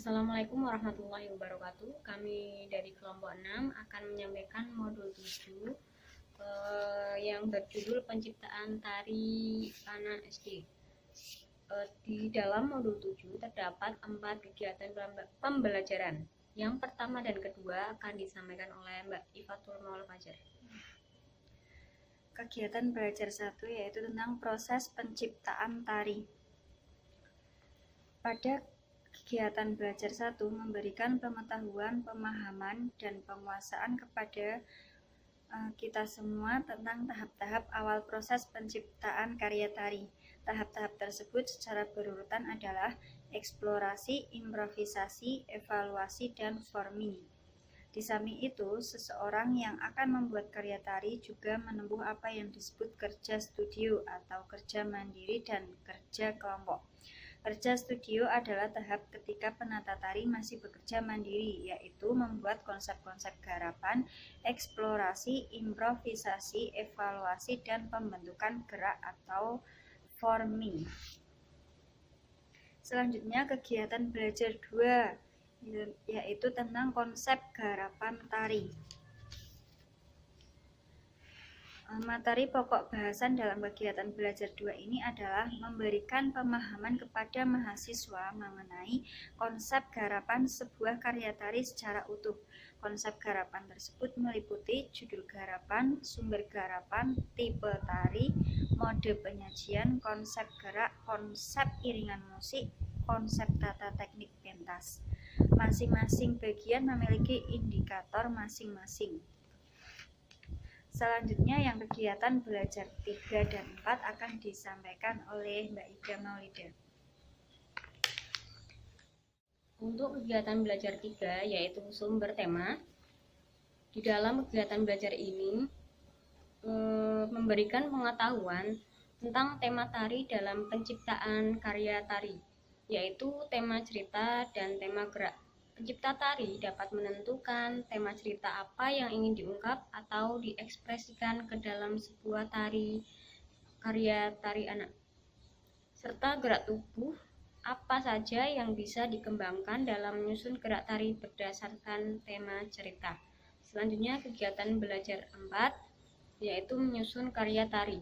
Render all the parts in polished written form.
Assalamualaikum warahmatullahi wabarakatuh. Kami dari kelompok 6 akan menyampaikan modul 7 yang berjudul penciptaan tari anak SD. Di dalam modul 7 terdapat 4 kegiatan pembelajaran. Yang pertama dan kedua akan disampaikan oleh Mbak Ifatul Maul Fajar. Kegiatan belajar 1 yaitu tentang proses penciptaan tari. Pada kegiatan belajar 1 memberikan pengetahuan, pemahaman, dan penguasaan kepada kita semua tentang tahap-tahap awal proses penciptaan karya tari. Tahap-tahap tersebut secara berurutan adalah eksplorasi, improvisasi, evaluasi, dan forming. Di samping itu, seseorang yang akan membuat karya tari juga menempuh apa yang disebut kerja studio atau kerja mandiri dan kerja kelompok. Kerja studio adalah tahap ketika penata tari masih bekerja mandiri, yaitu membuat konsep-konsep garapan, eksplorasi, improvisasi, evaluasi, dan pembentukan gerak atau forming. Selanjutnya kegiatan belajar 2 yaitu tentang konsep garapan tari. Materi pokok bahasan dalam kegiatan belajar 2 ini adalah memberikan pemahaman kepada mahasiswa mengenai konsep garapan sebuah karya tari secara utuh. Konsep garapan tersebut meliputi judul garapan, sumber garapan, tipe tari, mode penyajian, konsep gerak, konsep iringan musik, konsep tata teknik pentas. Masing-masing bagian memiliki indikator masing-masing. Selanjutnya yang kegiatan belajar 3 dan 4 akan disampaikan oleh Mbak Ida Maulida. Untuk kegiatan belajar 3 yaitu sumber tema. Di dalam kegiatan belajar ini memberikan pengetahuan tentang tema tari dalam penciptaan karya tari, yaitu tema cerita dan tema gerak. Pencipta tari dapat menentukan tema cerita apa yang ingin diungkap atau diekspresikan ke dalam sebuah karya tari anak, serta gerak tubuh apa saja yang bisa dikembangkan dalam menyusun gerak tari berdasarkan tema cerita. Selanjutnya kegiatan belajar 4 yaitu menyusun karya tari.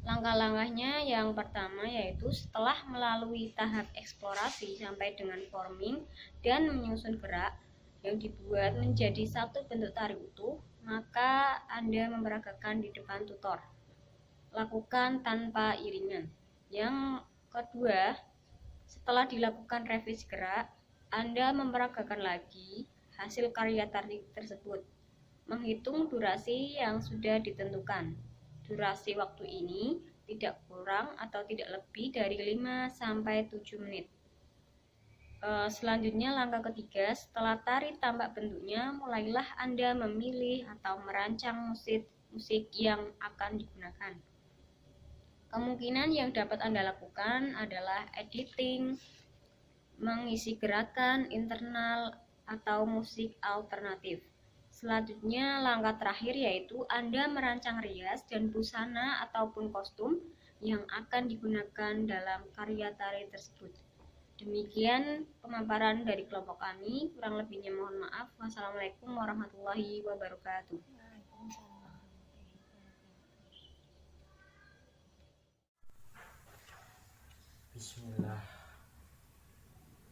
Langkah-langkahnya yang pertama yaitu setelah melalui tahap eksplorasi sampai dengan forming dan menyusun gerak yang dibuat menjadi satu bentuk tari utuh, maka Anda memperagakan di depan tutor. Lakukan tanpa iringan. Yang kedua, setelah dilakukan revisi gerak, Anda memperagakan lagi hasil karya tari tersebut. Menghitung durasi yang sudah ditentukan. Durasi waktu ini tidak kurang atau tidak lebih dari 5-7 menit. Selanjutnya langkah ketiga, setelah tari tampak bentuknya, mulailah Anda memilih atau merancang musik yang akan digunakan. Kemungkinan yang dapat Anda lakukan adalah editing, mengisi gerakan internal, atau musik alternatif. Selanjutnya langkah terakhir yaitu Anda merancang rias dan busana ataupun kostum yang akan digunakan dalam karya tari tersebut. Demikian pemaparan dari kelompok kami, kurang lebihnya mohon maaf. Wassalamualaikum warahmatullahi wabarakatuh. Bismillah.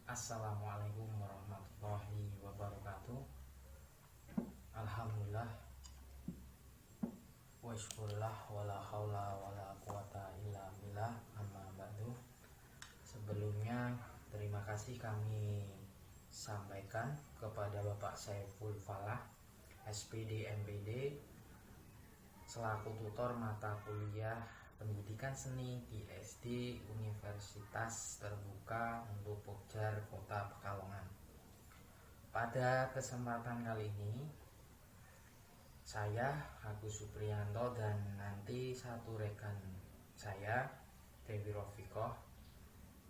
Assalamualaikum warahmatullahi wabarakatuh. Alhamdulillah wa syukurillah wala haula wala quwata illa billah, amma ba'du. Sebelumnya terima kasih kami sampaikan kepada Bapak Saiful Falah, SPD MPD, selaku tutor mata kuliah pendidikan seni di SD Universitas Terbuka untuk Pokjar Kota Pekalongan. Pada kesempatan kali ini saya Agus Supriyanto dan nanti satu rekan saya Dewi Rofikoh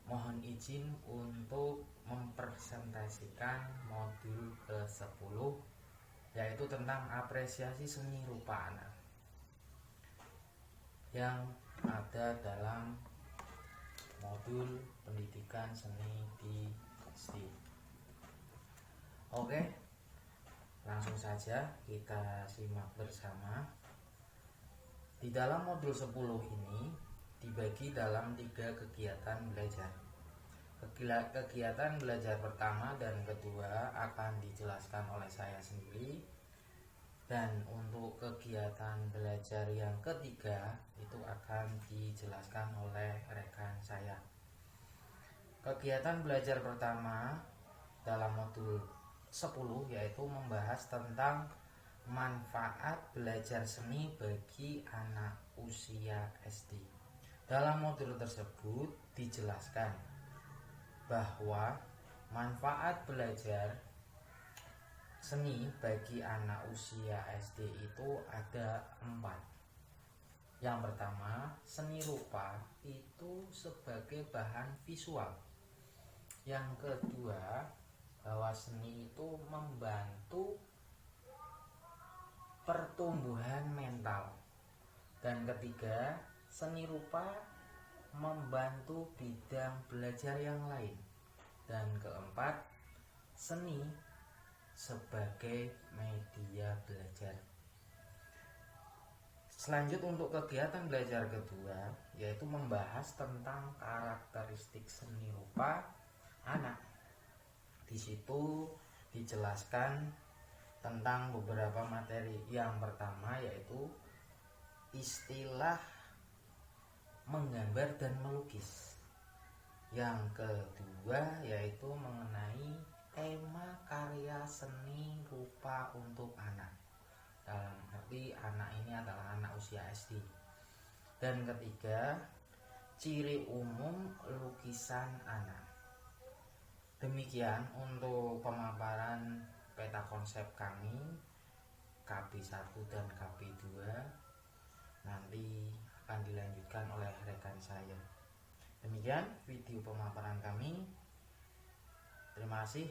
mohon izin untuk mempresentasikan modul ke-10 yaitu tentang apresiasi seni rupa anak yang ada dalam modul pendidikan seni di SD. Oke, langsung saja kita simak bersama. Di dalam modul 10 ini dibagi dalam 3 kegiatan belajar. Kegiatan belajar pertama dan kedua akan dijelaskan oleh saya sendiri, dan untuk kegiatan belajar yang ketiga itu akan dijelaskan oleh rekan saya. Kegiatan belajar pertama dalam modul 10 yaitu membahas tentang manfaat belajar seni bagi anak usia SD. Dalam modul tersebut dijelaskan bahwa manfaat belajar seni bagi anak usia SD itu ada 4. Yang pertama, seni rupa itu sebagai bahan visual. Yang kedua, bahwa seni itu membantu pertumbuhan mental. Dan ketiga, seni rupa membantu bidang belajar yang lain. Dan keempat, seni sebagai media belajar. Selanjut untuk kegiatan belajar kedua yaitu membahas tentang karakteristik seni rupa anak. Di situ dijelaskan tentang beberapa materi. Yang pertama yaitu istilah menggambar dan melukis. Yang kedua yaitu mengenai tema karya seni rupa untuk anak. Dalam arti anak ini adalah anak usia SD. Dan ketiga, ciri umum lukisan anak. Demikian untuk pemaparan peta konsep kami KB1 dan KB2. Nanti akan dilanjutkan oleh rekan saya. Demikian video pemaparan kami. Terima kasih.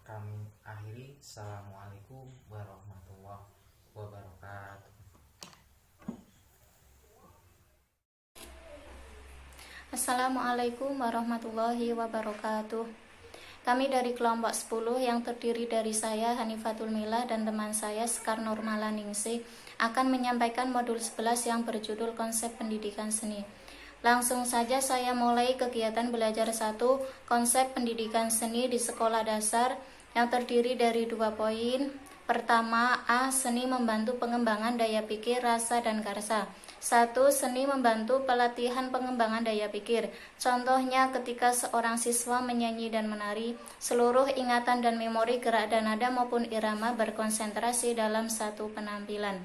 Kami akhiri. Assalamualaikum warahmatullahi wabarakatuh. Assalamualaikum warahmatullahi wabarakatuh. Kami dari kelompok 10 yang terdiri dari saya Hanifatul Mila dan teman saya Sekar Nurmala Ningsih akan menyampaikan modul 11 yang berjudul konsep pendidikan seni. Langsung saja saya mulai kegiatan belajar 1 konsep pendidikan seni di sekolah dasar yang terdiri dari 2 poin. Pertama, A. Seni membantu pengembangan daya pikir, rasa, dan karsa. 1. Seni membantu pelatihan pengembangan daya pikir. Contohnya ketika seorang siswa menyanyi dan menari, seluruh ingatan dan memori gerak dan nada maupun irama berkonsentrasi dalam satu penampilan.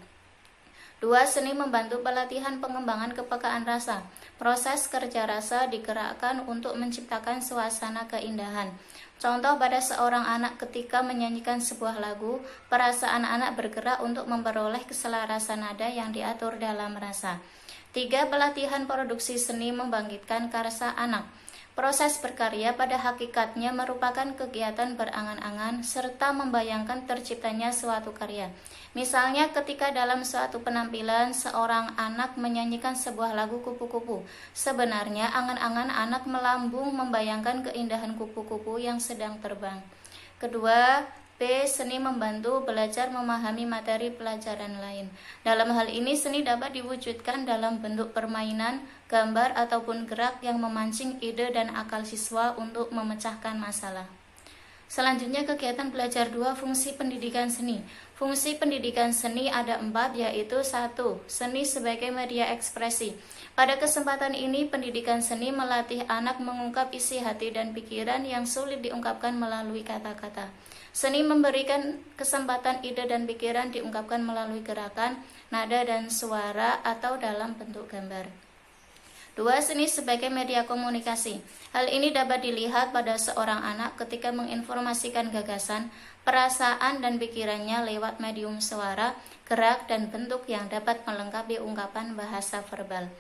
2. Seni membantu pelatihan pengembangan kepekaan rasa. Proses kerja rasa digerakkan untuk menciptakan suasana keindahan. Contoh pada seorang anak ketika menyanyikan sebuah lagu, perasaan anak bergerak untuk memperoleh keselarasan nada yang diatur dalam rasa. 3. Pelatihan produksi seni membangkitkan karsa anak. Proses berkarya pada hakikatnya merupakan kegiatan berangan-angan serta membayangkan terciptanya suatu karya. Misalnya ketika dalam suatu penampilan seorang anak menyanyikan sebuah lagu kupu-kupu. Sebenarnya angan-angan anak melambung membayangkan keindahan kupu-kupu yang sedang terbang. Kedua, B. Seni membantu belajar memahami materi pelajaran lain. Dalam hal ini seni dapat diwujudkan dalam bentuk permainan, gambar ataupun gerak yang memancing ide dan akal siswa untuk memecahkan masalah. Selanjutnya kegiatan belajar 2 fungsi pendidikan seni. Fungsi pendidikan seni ada 4 yaitu 1. Seni sebagai media ekspresi. Pada kesempatan ini pendidikan seni melatih anak mengungkap isi hati dan pikiran yang sulit diungkapkan melalui kata-kata. Seni memberikan kesempatan ide dan pikiran diungkapkan melalui gerakan, nada dan suara atau dalam bentuk gambar. 2. Seni sebagai media komunikasi. Hal ini dapat dilihat pada seorang anak ketika menginformasikan gagasan, perasaan dan pikirannya lewat medium suara, gerak dan bentuk yang dapat melengkapi ungkapan bahasa verbal.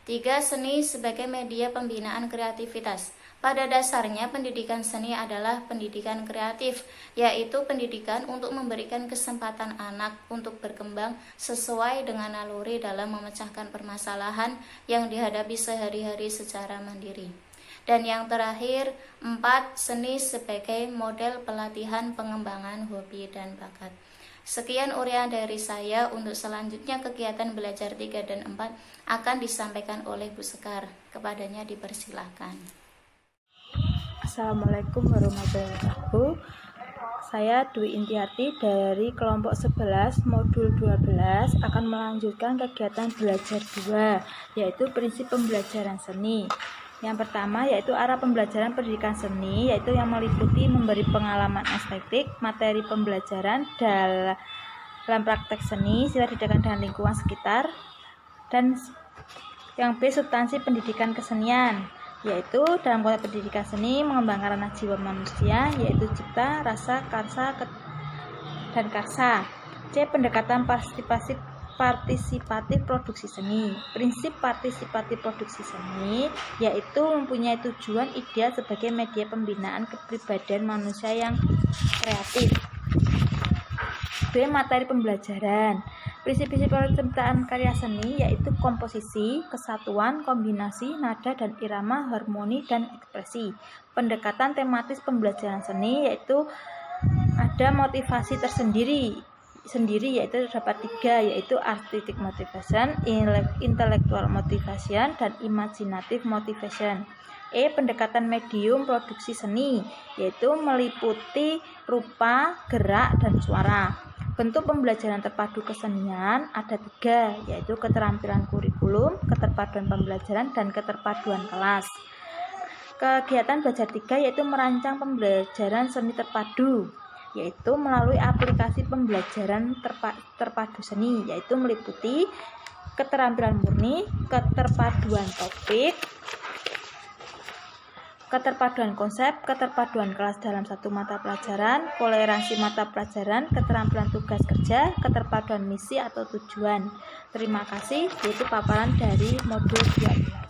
3. Seni sebagai media pembinaan kreativitas. Pada dasarnya pendidikan seni adalah pendidikan kreatif, yaitu pendidikan untuk memberikan kesempatan anak untuk berkembang sesuai dengan naluri dalam memecahkan permasalahan yang dihadapi sehari-hari secara mandiri. Dan yang terakhir, 4. Seni sebagai model pelatihan pengembangan hobi dan bakat. Sekian uraian dari saya. Untuk selanjutnya kegiatan belajar 3 dan 4 akan disampaikan oleh Bu Sekar. Kepadanya dipersilahkan. Assalamualaikum warahmatullahi wabarakatuh. Saya Dwi Intiati dari kelompok 11 modul 12 akan melanjutkan kegiatan belajar 2, yaitu prinsip pembelajaran seni. Yang pertama yaitu arah pembelajaran pendidikan seni, yaitu yang meliputi memberi pengalaman estetik, materi pembelajaran dalam praktek seni, sifat didikan dengan lingkungan sekitar, dan yang B substansi pendidikan kesenian, yaitu dalam konteks pendidikan seni mengembangkan ranah jiwa manusia, yaitu cipta, rasa, karsa, dan karsa. C. Pendekatan partisipatif produksi seni. Prinsip partisipatif produksi seni yaitu mempunyai tujuan ideal sebagai media pembinaan kepribadian manusia yang kreatif. B. Materi pembelajaran. Prinsip-prinsip penciptaan karya seni yaitu komposisi, kesatuan, kombinasi, nada dan irama, harmoni, dan ekspresi. Pendekatan tematis pembelajaran seni yaitu ada motivasi tersendiri yaitu terdapat 3, yaitu artistic motivation, intellectual motivation, dan imaginative motivation. E. Pendekatan medium produksi seni yaitu meliputi rupa, gerak, dan suara. Bentuk pembelajaran terpadu kesenian ada 3, yaitu keterampilan kurikulum, keterpaduan pembelajaran, dan keterpaduan kelas. Kegiatan belajar 3 yaitu merancang pembelajaran seni terpadu, yaitu melalui aplikasi pembelajaran terpadu seni, yaitu meliputi keterampilan murni, keterpaduan topik, keterpaduan konsep, keterpaduan kelas dalam satu mata pelajaran, toleransi mata pelajaran, keterampilan tugas kerja, keterpaduan misi atau tujuan. Terima kasih, yaitu paparan dari modul 2.